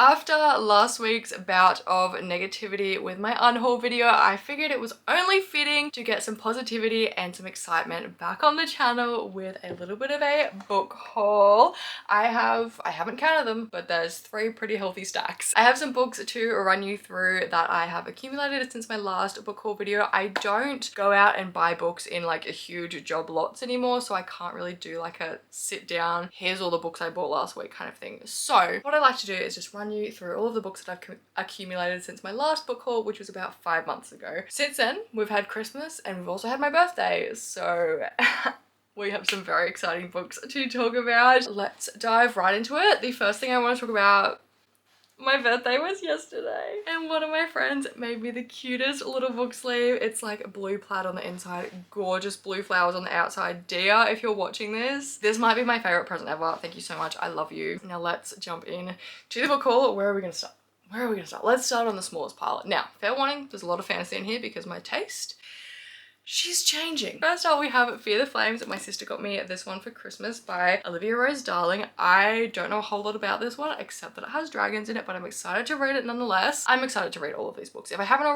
After last week's bout of negativity with my unhaul video, I figured it was only fitting to get some positivity and some excitement back on the channel with a little bit of a book haul. I haven't counted them, but there's 3 pretty healthy stacks. I have some books to run you through that I have accumulated since my last book haul video. I don't go out and buy books in like a huge job lots anymore, so I can't really do like a sit down, here's all the books I bought last week kind of thing. So what I like to do is just run you through all of the books that I've accumulated since my last book haul, which was about 5 months ago. Since then, we've had Christmas and we've also had my birthday, so we have some very exciting books to talk about. Let's dive right into it. The first thing I want to talk about, my birthday was yesterday and one of my friends made me the cutest little book sleeve. It's like blue plaid on the inside, gorgeous blue flowers on the outside. Dia, if you're watching this might be my favorite present ever. Thank you so much. I love you. Now let's jump in to the book haul. Where are we gonna start? Let's start on the smallest pile. Now, fair warning, there's a lot of fantasy in here because my taste, she's changing. First up, we have Fear the Flames. My sister got me this one for Christmas by Olivia Rose Darling. I don't know a whole lot about this one except that it has dragons in it, but I'm excited to read it nonetheless. I'm excited to read all of these books. If I haven't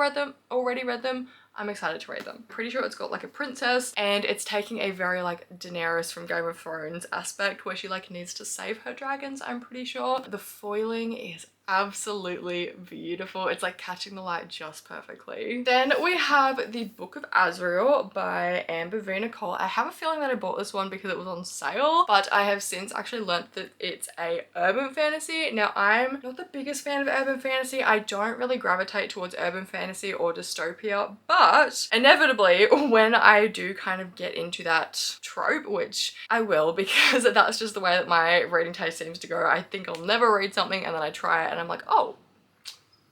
already read them, I'm excited to read them. Pretty sure it's got like a princess and it's taking a very like Daenerys from Game of Thrones aspect where she like needs to save her dragons, I'm pretty sure. The foiling is absolutely beautiful. It's like catching the light just perfectly. Then we have The Book of Azrael by Amber V. Nicole. I have a feeling that I bought this one because it was on sale, but I have since actually learnt that it's a urban fantasy. Now, I'm not the biggest fan of urban fantasy. I don't really gravitate towards urban fantasy or dystopia, but inevitably when I do kind of get into that trope, which I will because that's just the way that my reading taste seems to go. I think I'll never read something and then I try it and I'm like, oh,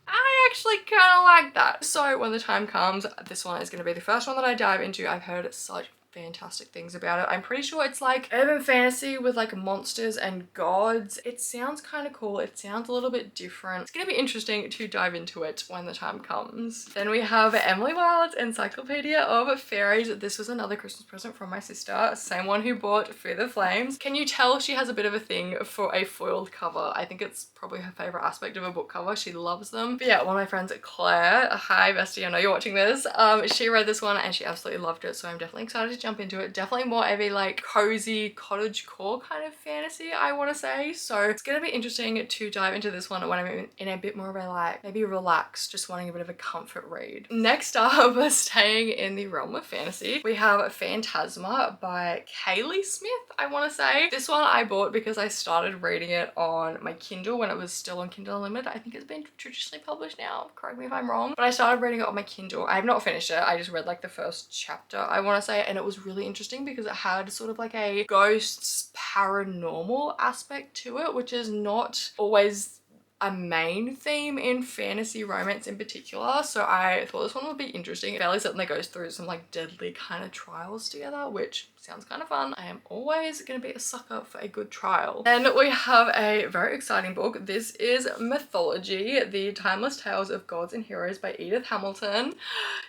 I actually kind of like that. So when the time comes, this one is going to be the first one that I dive into. I've heard such fantastic things about it. I'm pretty sure it's like urban fantasy with like monsters and gods. It sounds kind of cool. It sounds a little bit different. It's gonna be interesting to dive into it when the time comes. Then we have Emily Wilde's Encyclopedia of Fairies. This was another Christmas present from my sister, same one who bought Fear the Flames. Can you tell she has a bit of a thing for a foiled cover? I think it's probably her favorite aspect of a book cover. She loves them. But yeah, one of my friends, Claire, hi bestie, I know you're watching this, she read this one and she absolutely loved it, so I'm definitely excited to jump into it. Definitely more of a like cozy cottage core kind of fantasy, I want to say. So it's gonna be interesting to dive into this one when I'm in a bit more of a like maybe relaxed, just wanting a bit of a comfort read. Next up, staying in the realm of fantasy, we have Phantasma by Kaylee Smith, I want to say. This one I bought because I started reading it on my Kindle when it was still on Kindle Unlimited. I think it's been traditionally published now, correct me if I'm wrong, but I started reading it on my Kindle. I have not finished it. I just read like the first chapter, I want to say, and it was really interesting because it had sort of like a ghosts paranormal aspect to it, which is not always a main theme in fantasy romance in particular. So I thought this one would be interesting. Fairly certain they goes through some like deadly kind of trials together, which sounds kind of fun. I am always going to be a sucker for a good trial. Then we have a very exciting book. This is Mythology, The Timeless Tales of Gods and Heroes by Edith Hamilton.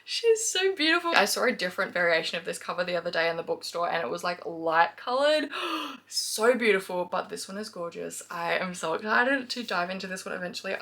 She's so beautiful. I saw a different variation of this cover the other day in the bookstore and it was like light colored. So beautiful, but this one is gorgeous. I am so excited to dive into this one eventually.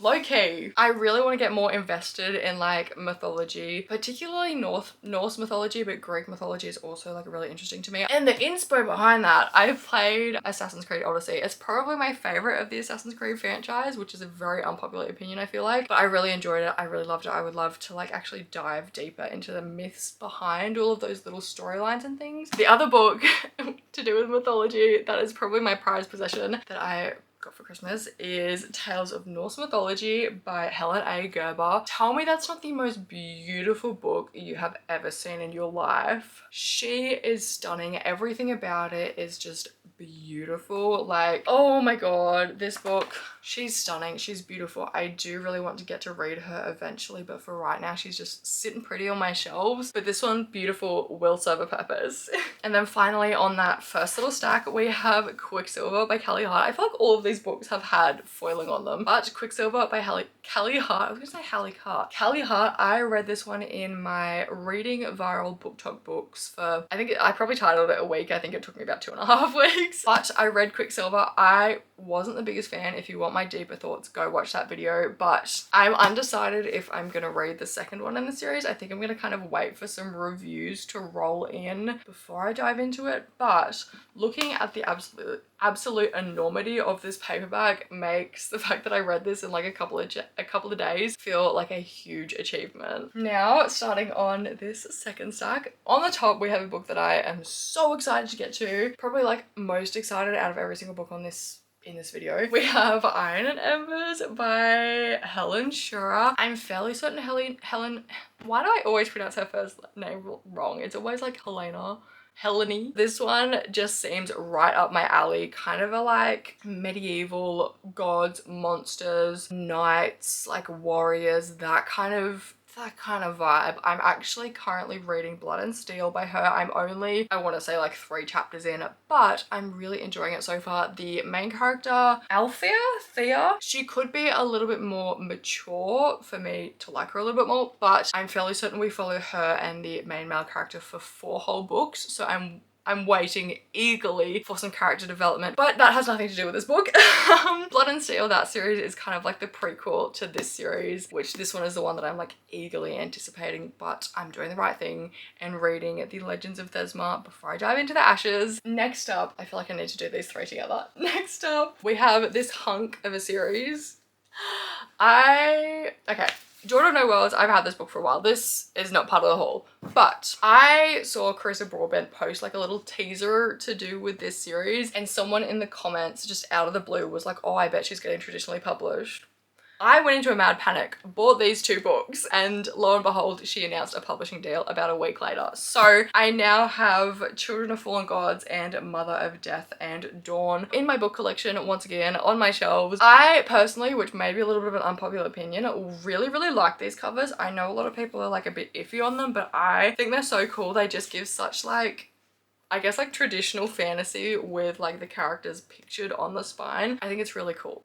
Low-key, I really want to get more invested in like mythology, particularly Norse mythology, but Greek mythology is also like really interesting to me. And the inspo behind that, I've played Assassin's Creed Odyssey. It's probably my favorite of the Assassin's Creed franchise, which is a very unpopular opinion, I feel like, but I really enjoyed it. I really loved it. I would love to like actually dive deeper into the myths behind all of those little storylines and things. The other book to do with mythology that is probably my prized possession that I got for Christmas is Tales of Norse Mythology by Helen A. Gerber. Tell me that's not the most beautiful book you have ever seen in your life. She is stunning. Everything about it is just beautiful. Like, oh my god, this book, she's stunning, she's beautiful. I do really want to get to read her eventually, but for right now she's just sitting pretty on my shelves. But this one, beautiful, will serve a purpose. And then finally on that first little stack we have Quicksilver by Kelly Hart. I feel like all of these books have had foiling on them, but Quicksilver by Kelly Hart, I was gonna say Kelly Hart, I read this one in my reading viral book talk books for, I think I probably titled it a week. I think it took me about 2.5 weeks. weeks. But I read Quicksilver. I wasn't the biggest fan. If you want my deeper thoughts, go watch that video. But I'm undecided if I'm gonna read the second one in the series. I think I'm gonna kind of wait for some reviews to roll in before I dive into it. But looking at the absolute enormity of this paperback makes the fact that I read this in like a couple of days feel like a huge achievement. Now, starting on this second stack, on the top we have a book that I am so excited to get to. Probably like most excited out of every single book on this in this video. We have Iron and Embers by Helen Schurer. I'm fairly certain Helen, why do I always pronounce her first name wrong? It's always like Helene. This one just seems right up my alley. Kind of a like medieval gods, monsters, knights, like warriors, that kind of vibe. I'm actually currently reading Blood and Steel by her. I'm only, I want to say like 3 chapters in, but I'm really enjoying it so far. The main character, Thea, she could be a little bit more mature for me to like her a little bit more, but I'm fairly certain we follow her and the main male character for 4 whole books, so I'm waiting eagerly for some character development, but that has nothing to do with this book. Blood and Steel, that series is kind of like the prequel to this series, which this one is the one that I'm like eagerly anticipating, but I'm doing the right thing and reading The Legends of Thesma before I dive into the Ashes. Next up, I feel like I need to do these 3 together. Next up, we have this hunk of a series. Okay. Jordan No Worlds, I've had this book for a while. This is not part of the haul, but I saw Carissa Broadbent post like a little teaser to do with this series, and someone in the comments just out of the blue was like, oh, I bet she's getting traditionally published. I went into a mad panic, bought these 2 books, and lo and behold, she announced a publishing deal about a week later. So I now have Children of Fallen Gods and Mother of Death and Dawn in my book collection once again on my shelves. I personally, which may be a little bit of an unpopular opinion, really like these covers. I know a lot of people are like a bit iffy on them, but I think they're so cool. They just give such like, I guess like traditional fantasy with like the characters pictured on the spine. I think it's really cool.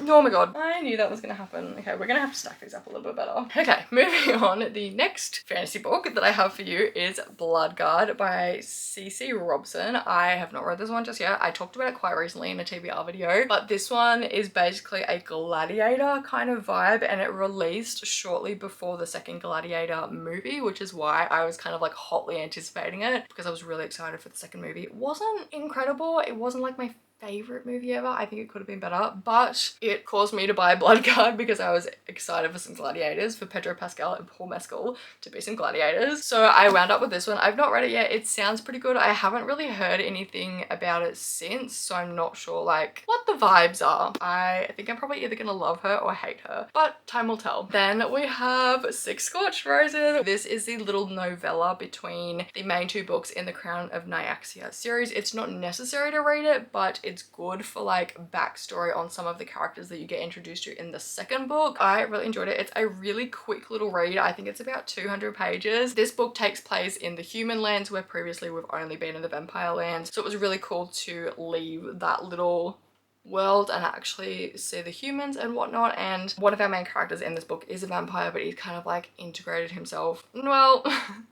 Oh my god, I knew that was gonna happen. Okay, we're gonna have to stack these up a little bit better. Okay, moving on. The next fantasy book that I have for you is Bloodguard by CC Robson. I have not read this one just yet. I talked about it quite recently in a TBR video, but this one is basically a Gladiator kind of vibe, and it released shortly before the second Gladiator movie, which is why I was kind of like hotly anticipating it, because I was really excited for the second movie. It wasn't incredible. It wasn't like my favorite movie ever. I think it could have been better, but it caused me to buy Bloodguard because I was excited for some gladiators, for Pedro Pascal and Paul Mescal to be some gladiators. So I wound up with this one. I've not read it yet. It sounds pretty good. I haven't really heard anything about it since, so I'm not sure like what the vibes are. I think I'm probably either gonna love her or hate her, but time will tell. Then we have Six Scorched Roses. This is the little novella between the main 2 books in the Crown of Nyaxia series. It's not necessary to read it, but it's good for like backstory on some of the characters that you get introduced to in the second book. I really enjoyed it. It's a really quick little read. I think it's about 200 pages. This book takes place in the human lands, where previously we've only been in the vampire lands. So it was really cool to leave that little world and actually see the humans and whatnot. And one of our main characters in this book is a vampire, but he's kind of like integrated himself, well,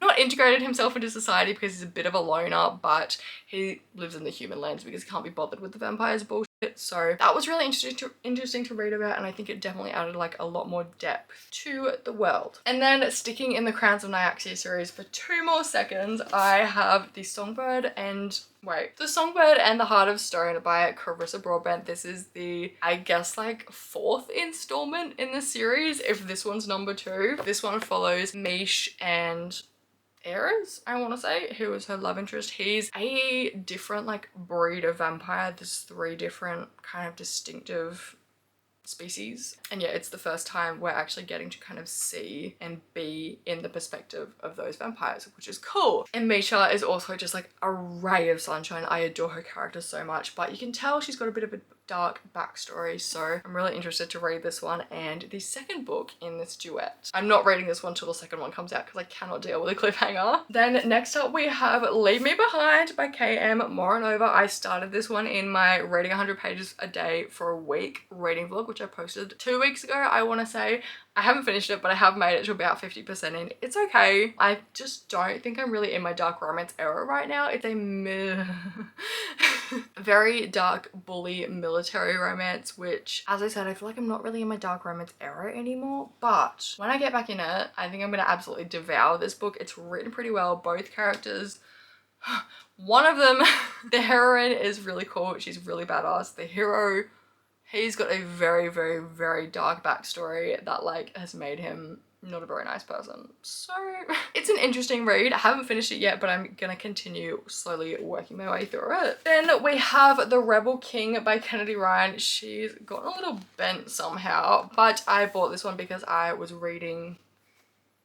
not integrated himself into society because he's a bit of a loner, but he lives in the human lands because he can't be bothered with the vampires bullshit. So that was really interesting to read about, and I think it definitely added like a lot more depth to the world. And then sticking in the Crowns of Nyaxia series for 2 more seconds, I have The Songbird and the Heart of Stone by Carissa Broadbent. This is the, I guess, like 4th installment in the series, if this one's number 2. This one follows Mish and Ares, I want to say, who is her love interest. He's a different like breed of vampire. There's 3 different kind of distinctive species, and yeah, it's the first time we're actually getting to kind of see and be in the perspective of those vampires, which is cool. And Misha is also just like a ray of sunshine. I adore her character so much, but you can tell she's got a bit of dark backstory, so I'm really interested to read this one and the second book in this duet. I'm not reading this one till the second one comes out because I cannot deal with a cliffhanger. Then next up we have Leave Me Behind by KM Morinova. I started this one in my reading 100 pages a day for a week reading vlog, which I posted 2 weeks ago, I want to say. I haven't finished it, but I have made it to about 50% in. It's okay. I just don't think I'm really in my dark romance era right now. It's a very dark bully military romance, which, as I said, I feel like I'm not really in my dark romance era anymore. But when I get back in it, I think I'm gonna absolutely devour this book. It's written pretty well. Both characters, one of them, the heroine is really cool. She's really badass. The hero, he's got a very, very, very dark backstory that like has made him not a very nice person. So it's an interesting read. I haven't finished it yet, but I'm gonna continue slowly working my way through it. Then we have The Rebel King by Kennedy Ryan. She's gotten a little bent somehow, but I bought this one because I was reading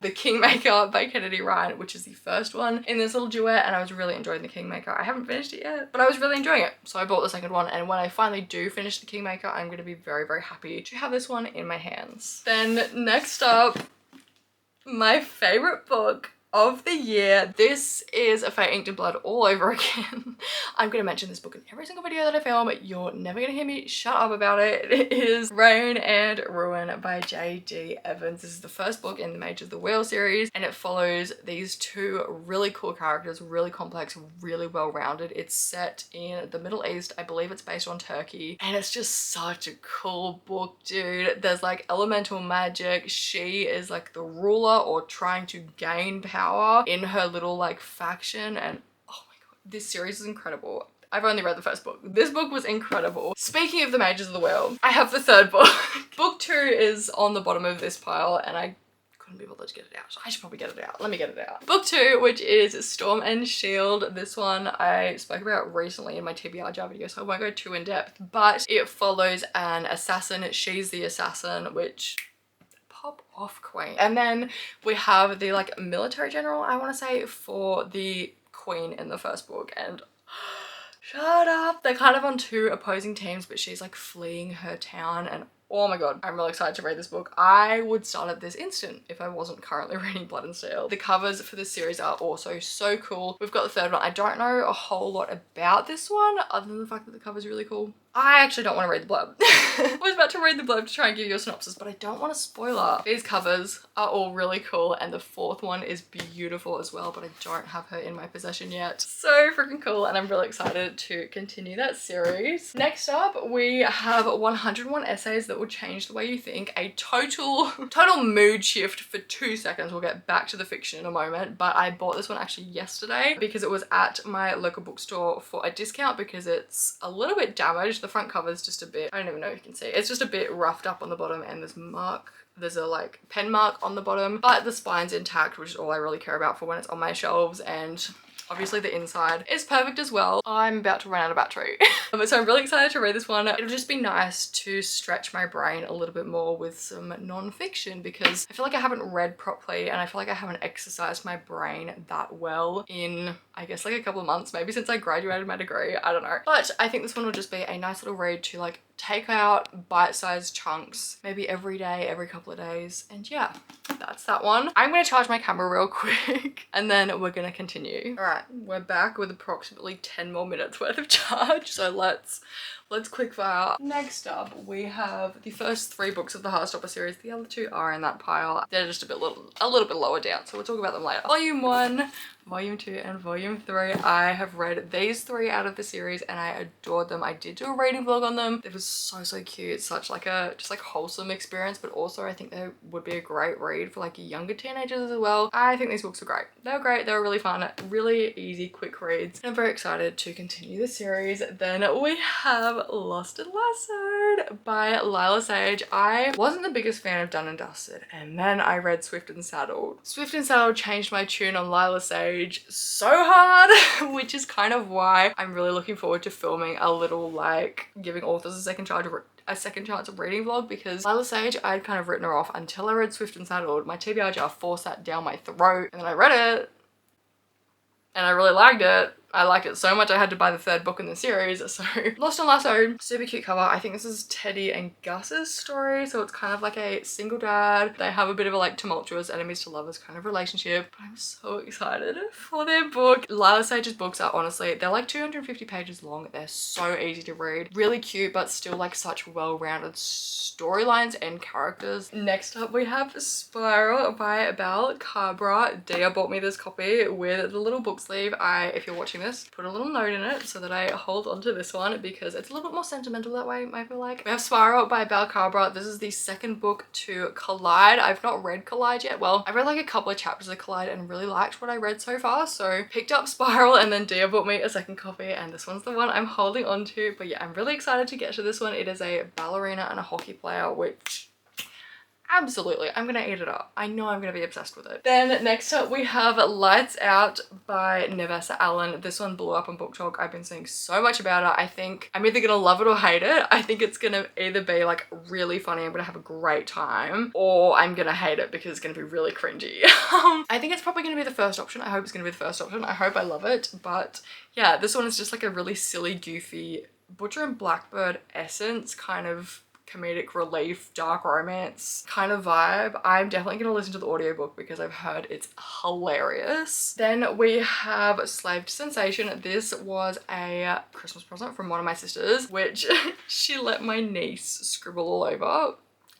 The Kingmaker by Kennedy Ryan, which is the first one in this little duet, and I was really enjoying The Kingmaker. I haven't finished it yet, but I was really enjoying it. So I bought the second one, and when I finally do finish The Kingmaker, I'm going to be very, very happy to have this one in my hands. Then next up, my favorite book of the year. This is A Fate Inked in Blood all over again. I'm gonna mention this book in every single video that I film. You're never gonna hear me shut up about it. It is Rain and Ruin by J.D. Evans. This is the first book in the Mage of the Wheel series, and it follows these two really cool characters, really complex, really well-rounded. It's set in the Middle East. I believe it's based on Turkey, and it's just such a cool book, dude. There's like elemental magic. She is like the ruler or trying to gain power in her little like faction, and oh my god, this series is incredible. I've only read the first book. This book was incredible. Speaking of the Mages of the Wheel, I have the third book. Book 2 is on the bottom of this pile, and I couldn't be bothered to get it out. So I should probably get it out. Let me get it out. Book 2, which is Storm and Shield. This one I spoke about recently in my TBR jar video, so I won't go too in depth, but it follows an assassin. She's the assassin, which pop off queen. And then we have the like military general, I want to say, for the queen in the first book, and shut up, they're kind of on two opposing teams, but she's like fleeing her town, and oh my god, I'm really excited to read this book. I would start at this instant if I wasn't currently reading Blood and Steel. The covers for this series are also so cool. We've got the third one. I don't know a whole lot about this one other than the fact that the cover's really cool. I actually don't want to read the blurb. I was about to read the blurb to try and give you a synopsis, but I don't want to spoiler. These covers are all really cool, and the fourth one is beautiful as well, but I don't have her in my possession yet. So freaking cool, and I'm really excited to continue that series. Next up, we have 101 essays that will change the way you think. A total mood shift for 2 seconds. We'll get back to the fiction in a moment, but I bought this one actually yesterday because it was at my local bookstore for a discount because it's a little bit damaged. The front cover is just a bit, I don't even know if you can see, it's just a bit roughed up on the bottom, and there's a like pen mark on the bottom, but the spine's intact, which is all I really care about for when it's on my shelves, and obviously the inside is perfect as well. I'm about to run out of battery. So I'm really excited to read this one. It'll just be nice to stretch my brain a little bit more with some non-fiction, because I feel like I haven't read properly, and I feel like I haven't exercised my brain that well in, I guess, like a couple of months, maybe since I graduated my degree. I don't know. But I think this one will just be a nice little read to like take out bite-sized chunks, maybe every day, every couple of days. And yeah, that's that one. I'm gonna charge my camera real quick and then we're gonna continue. All right, we're back with approximately 10 more minutes worth of charge. So let's quick fire. Next up, we have the first 3 books of the Heartstopper series. The other 2 are in that pile. They're just a little bit lower down, so we'll talk about them later. Volume 1, Volume 2, and Volume 3. I have read these 3 out of the series and I adored them. I did do a reading vlog on them. It was so cute. Such like a just like wholesome experience, but also I think they would be a great read for like younger teenagers as well. I think these books were great. They were great. They were really fun, really easy, quick reads. And I'm very excited to continue the series. Then we have Lost and Lassoed by Lila Sage. I wasn't the biggest fan of Done and Dusted, and then I read Swift and Saddled. Swift and Saddled changed my tune on Lila Sage so hard, which is kind of why I'm really looking forward to filming a little like giving authors a second chance of reading vlog, because Lila Sage, I'd kind of written her off until I read Swift and Saddled. My TBR jar forced that down my throat, and then I read it and I really liked it. I liked it so much I had to buy the third book in the series. So Lost and Lasso, super cute cover. I think this is Teddy and Gus's story, so it's kind of like a single dad. They have a bit of a like tumultuous enemies to lovers kind of relationship, but I'm so excited for their book. Lila Sage's books are honestly, they're like 250 pages long. They're so easy to read, really cute, but still like such well-rounded storylines and characters. Next up we have Spiral by Belle Cabra. Dia bought me this copy with the little book sleeve. If you're watching this, put a little note in it so that I hold on to this one because it's a little bit more sentimental that way, I feel like. We have Spiral by Belle Cabra. This is the second book to Collide. I've not read Collide yet. Well, I read like a couple of chapters of Collide and really liked what I read so far, so picked up Spiral, and then Dia bought me a second copy, and this one's the one I'm holding on to. But yeah, I'm really excited to get to this one. It is a ballerina and a hockey player, which absolutely, I'm gonna eat it up. I know I'm gonna be obsessed with it. Then next up we have Lights Out by Nevessa Allen. This one blew up on Book Talk. I've been seeing so much about it. I think I'm either gonna love it or hate it. I think it's gonna either be like really funny, I'm gonna have a great time, or I'm gonna hate it because it's gonna be really cringy. I think it's probably gonna be the first option. I hope it's gonna be the first option. I hope I love it. But yeah, this one is just like a really silly, goofy Butcher and Blackbird essence kind of comedic relief, dark romance kind of vibe. I'm definitely gonna listen to the audiobook because I've heard it's hilarious. Then we have Slave to Sensation. This was a Christmas present from one of my sisters, which she let my niece scribble all over.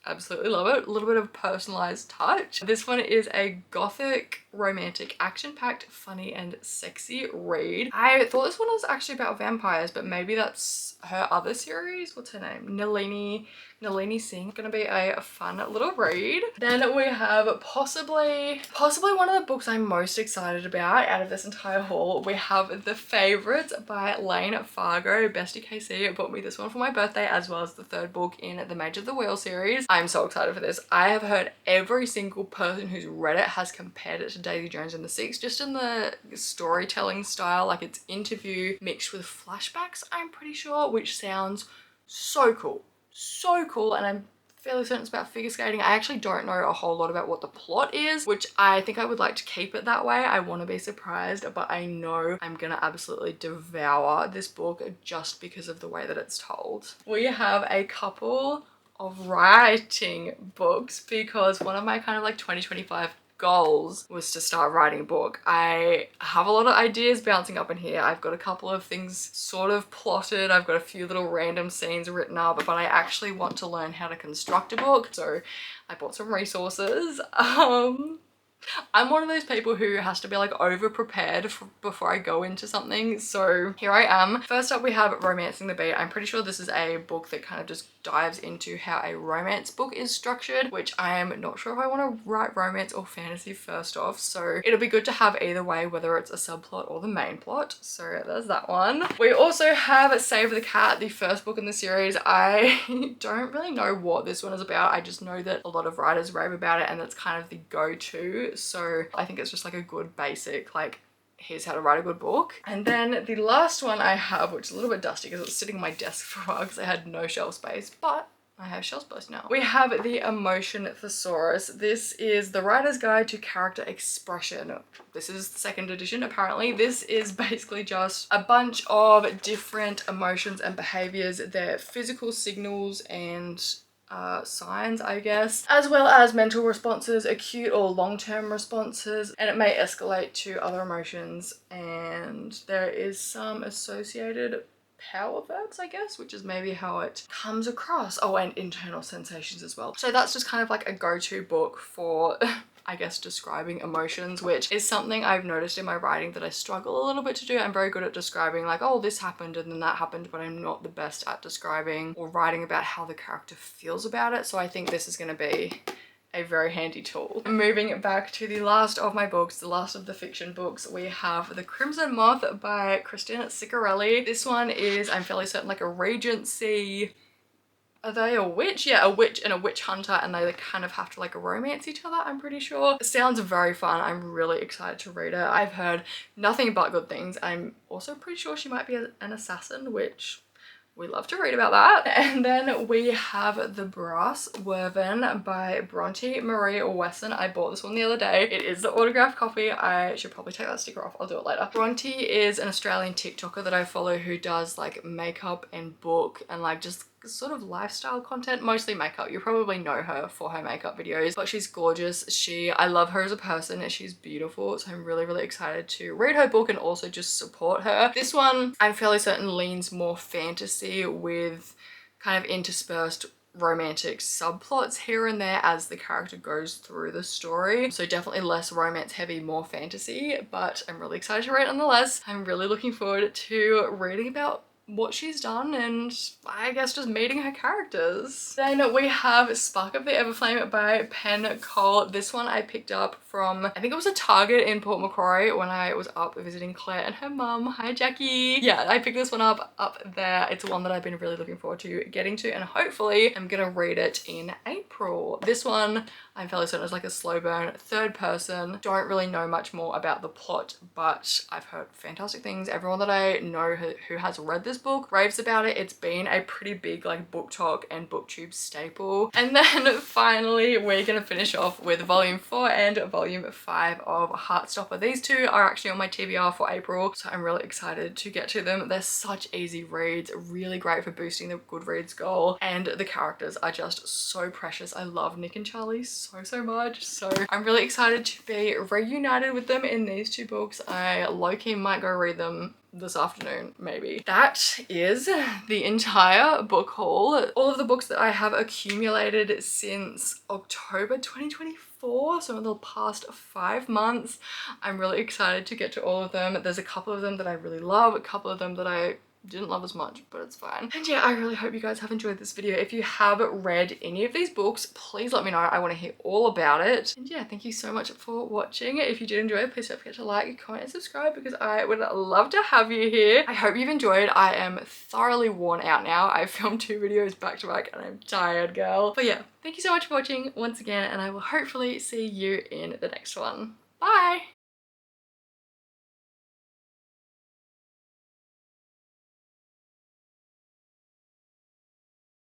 Absolutely love it. A little bit of personalized touch. This one is a gothic, romantic, action-packed, funny and sexy read. I thought this one was actually about vampires, but maybe that's her other series. What's her name? Nalini Singh. Gonna be a fun little read. Then we have possibly one of the books I'm most excited about out of this entire haul. We have The Favourite by Lane Fargo. Bestie KC bought me this one for my birthday, as well as the third book in the Mage of the Wheel series. I'm so excited for this. I have heard every single person who's read it has compared it to Daisy Jones and the Six, just in the storytelling style. Like, it's interview mixed with flashbacks, I'm pretty sure, which sounds so cool. So cool, and I'm fairly certain it's about figure skating. I actually don't know a whole lot about what the plot is, which I think I would like to keep it that way. I want to be surprised, but I know I'm gonna absolutely devour this book just because of the way that it's told. We have a couple of writing books because one of my kind of like 2025 goals was to start writing a book. I have a lot of ideas bouncing up in here. I've got a couple of things sort of plotted. I've got a few little random scenes written up, but I actually want to learn how to construct a book. So I bought some resources. I'm one of those people who has to be like over prepared before I go into something, so here I am. First up we have Romancing the Beat. I'm pretty sure this is a book that kind of just dives into how a romance book is structured, which I'm not sure if I want to write romance or fantasy first off, so it'll be good to have either way, whether it's a subplot or the main plot. So there's that one. We also have Save the Cat, the first book in the series. I don't really know what this one is about. I just know that a lot of writers rave about it and it's kind of the go-to. So I think it's just like a good basic, like, here's how to write a good book. And then the last one I have, which is a little bit dusty because it's sitting on my desk for a while because I had no shelf space, but I have shelf space now. We have The Emotion Thesaurus. This is the writer's guide to character expression. This is the second edition apparently. This is basically just a bunch of different emotions and behaviors, their physical signals and signs, I guess, as well as mental responses, acute or long-term responses, and it may escalate to other emotions, and there is some associated power verbs, I guess, which is maybe how it comes across. Oh, and internal sensations as well. So that's just kind of like a go-to book for I guess describing emotions, which is something I've noticed in my writing that I struggle a little bit to do. I'm very good at describing like, oh, this happened and then that happened, but I'm not the best at describing or writing about how the character feels about it. So I think this is going to be a very handy tool. Moving back to the last of my books, the last of the fiction books, we have The Crimson Moth by Kristen Ciccarelli. This one is, I'm fairly certain, like a Regency. Are they a witch? Yeah, a witch and a witch hunter, and they kind of have to like romance each other, I'm pretty sure. It sounds very fun. I'm really excited to read it. I've heard nothing but good things. I'm also pretty sure she might be an assassin, which we love to read about that. And then we have The Brass Werven by Bronte Marie Wesson. I bought this one the other day. It is the autographed copy. I should probably take that sticker off. I'll do it later. Bronte is an Australian TikToker that I follow who does like makeup and book and like just sort of lifestyle content, mostly makeup. You probably know her for her makeup videos, but she's gorgeous. I love her as a person. She's beautiful, so I'm really, really excited to read her book and also just support her. This one, I'm fairly certain, leans more fantasy with kind of interspersed romantic subplots here and there as the character goes through the story. So definitely less romance heavy, more fantasy, but I'm really excited to read it nonetheless. I'm really looking forward to reading about what she's done and I guess just meeting her characters. Then we have Spark of the Everflame by Pen Cole. This one I picked up from, I think it was a Target in Port Macquarie when I was up visiting Claire and her mum. Hi Jackie. Yeah, I picked this one up there. It's one that I've been really looking forward to getting to, and hopefully I'm gonna read it in April. This one I'm fairly certain is like a slow burn, third person. Don't really know much more about the plot, but I've heard fantastic things. Everyone that I know who has read this book raves about it. It's been a pretty big like book talk and booktube staple. And then finally we're gonna finish off with volume 4 and volume 5 of Heartstopper. These two are actually on my TBR for April, so I'm really excited to get to them. They're such easy reads, really great for boosting the Goodreads goal, and the characters are just so precious. I love Nick and Charlie so much, so I'm really excited to be reunited with them in these two books. I low-key might go read them this afternoon, maybe. That is the entire book haul. All of the books that I have accumulated since October 2024, so in the past 5 months. I'm really excited to get to all of them. There's a couple of them that I really love, a couple of them that I didn't love as much, but it's fine. And yeah, I really hope you guys have enjoyed this video. If you have read any of these books, please let me know. I want to hear all about it. And yeah, thank you so much for watching. If you did enjoy it, please don't forget to like, comment, and subscribe because I would love to have you here. I hope you've enjoyed. I am thoroughly worn out now. I filmed 2 videos back to back and I'm tired, girl. But yeah, thank you so much for watching once again, and I will hopefully see you in the next one. Bye!